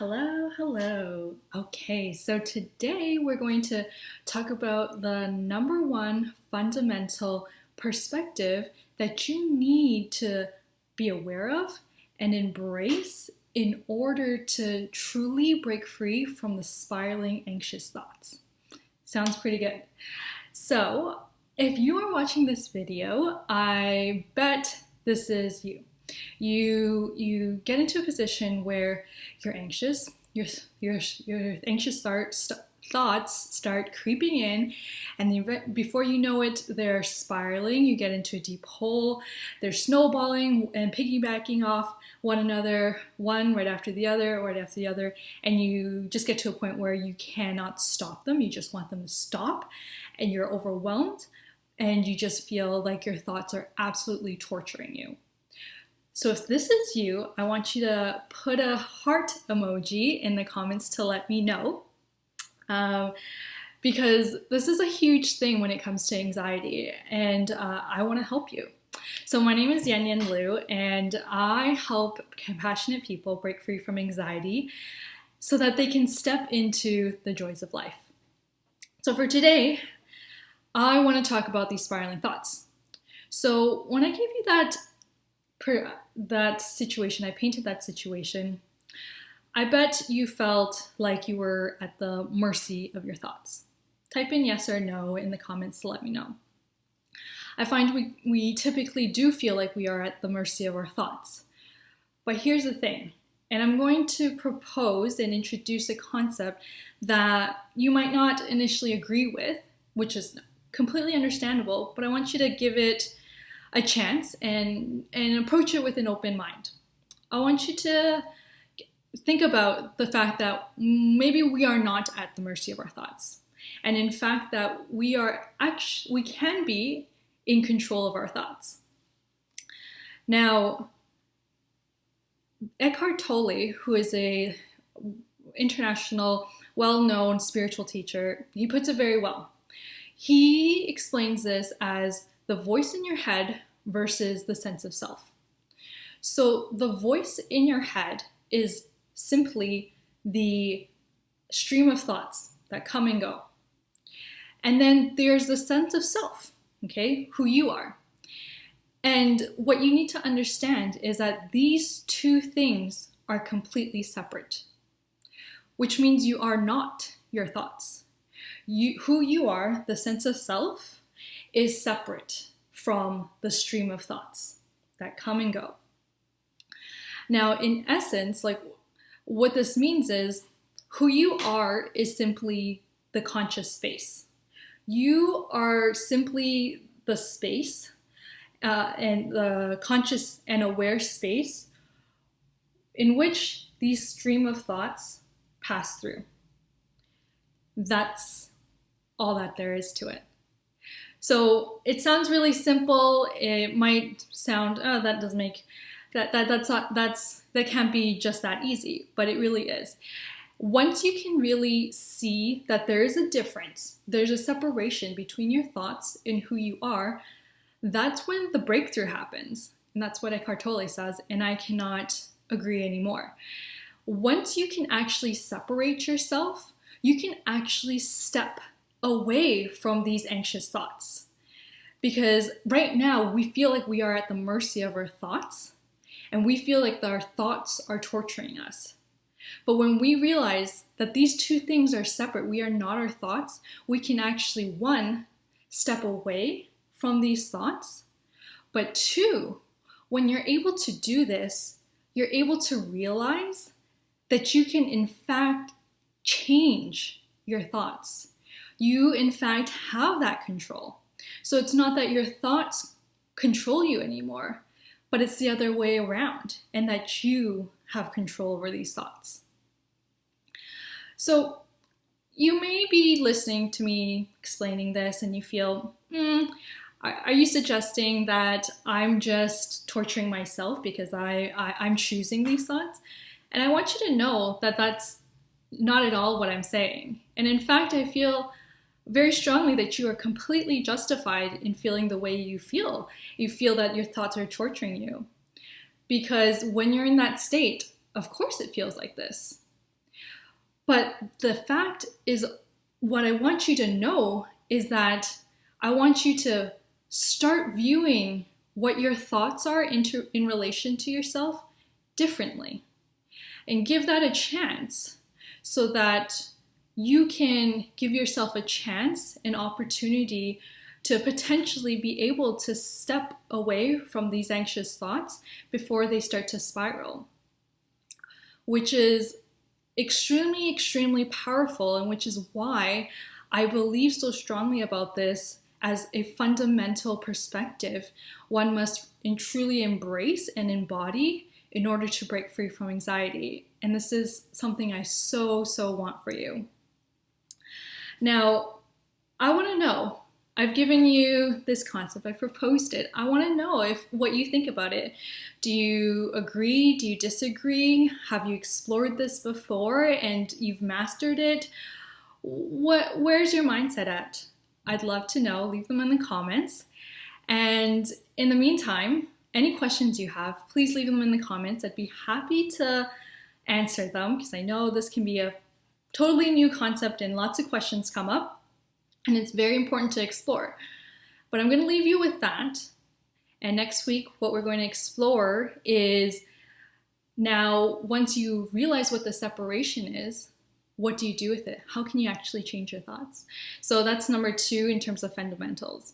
Hello, hello. Okay, so today we're going to talk about the number one fundamental perspective that you need to be aware of and embrace in order to truly break free from the spiraling anxious thoughts. Sounds pretty good. So, if you are watching this video, I bet this is you. You get into a position where you're anxious, your anxious thoughts start creeping in, and before you know it, they're spiraling. You get into a deep hole. They're snowballing and piggybacking off one another, one right after the other, and you just get to a point where you cannot stop them. You just want them to stop, and you're overwhelmed, and you just feel like your thoughts are absolutely torturing you. So if this is you, I want you to put a heart emoji in the comments to let me know, because this is a huge thing when it comes to anxiety, and I want to help you. So my name is Yan Yan Liu, and I help compassionate people break free from anxiety so that they can step into the joys of life. So for today, I want to talk about these spiraling thoughts. So when I gave you that situation, I painted that situation, I bet you felt like you were at the mercy of your thoughts. Type in yes or no in the comments to let me know. I find we typically do feel like we are at the mercy of our thoughts. But here's the thing, and I'm going to propose and introduce a concept that you might not initially agree with, which is completely understandable, but I want you to give it a chance and approach it with an open mind. I want you to think about the fact that maybe we are not at the mercy of our thoughts. And in fact that we can be in control of our thoughts. Now, Eckhart Tolle, who is a international, well-known spiritual teacher, he puts it very well. He explains this as the voice in your head versus the sense of self. So the voice in your head is simply the stream of thoughts that come and go. And then there's the sense of self, okay, who you are. And what you need to understand is that these two things are completely separate, which means you are not your thoughts. Who you are, the sense of self, is separate from the stream of thoughts that come and go. Now, in essence, like what this means is who you are is simply the conscious space. You are simply the space and the conscious and aware space in which these stream of thoughts pass through. That's all that there is to it. So it sounds really simple. It might sound, oh, that doesn't make that can't be just that easy, but it really is. Once you can really see that there is a difference, there's a separation between your thoughts and who you are, that's when the breakthrough happens. And that's what Eckhart Tolle says, and I cannot agree anymore. Once you can actually separate yourself, you can actually step away from these anxious thoughts. Because right now we feel like we are at the mercy of our thoughts, and we feel like our thoughts are torturing us. But when we realize that these two things are separate, we are not our thoughts, we can actually, one, step away from these thoughts, but two, when you're able to do this, you're able to realize that you can in fact change your thoughts. You in fact have that control. So it's not that your thoughts control you anymore, but it's the other way around, and that you have control over these thoughts. So you may be listening to me explaining this and you feel, are you suggesting that I'm just torturing myself because I'm choosing these thoughts? And I want you to know that that's not at all what I'm saying. And in fact, I feel very strongly that you are completely justified in feeling the way you feel. You feel that your thoughts are torturing you. Because when you're in that state, of course it feels like this. But the fact is, what I want you to know is that I want you to start viewing what your thoughts are in relation to yourself differently, and give that a chance so that you can give yourself a chance, an opportunity to potentially be able to step away from these anxious thoughts before they start to spiral, which is extremely, extremely powerful, and which is why I believe so strongly about this as a fundamental perspective one must truly embrace and embody in order to break free from anxiety. And this is something I so, so want for you. Now, I want to know, I've given you this concept, I've proposed it. I want to know what you think about it. Do you agree? Do you disagree? Have you explored this before and you've mastered it? Where's your mindset at? I'd love to know. Leave them in the comments. And in the meantime, any questions you have, please leave them in the comments. I'd be happy to answer them because I know this can be a totally new concept and lots of questions come up. And it's very important to explore. But I'm going to leave you with that. And next week, what we're going to explore is, now, once you realize what the separation is, what do you do with it? How can you actually change your thoughts? So that's number 2 in terms of fundamentals.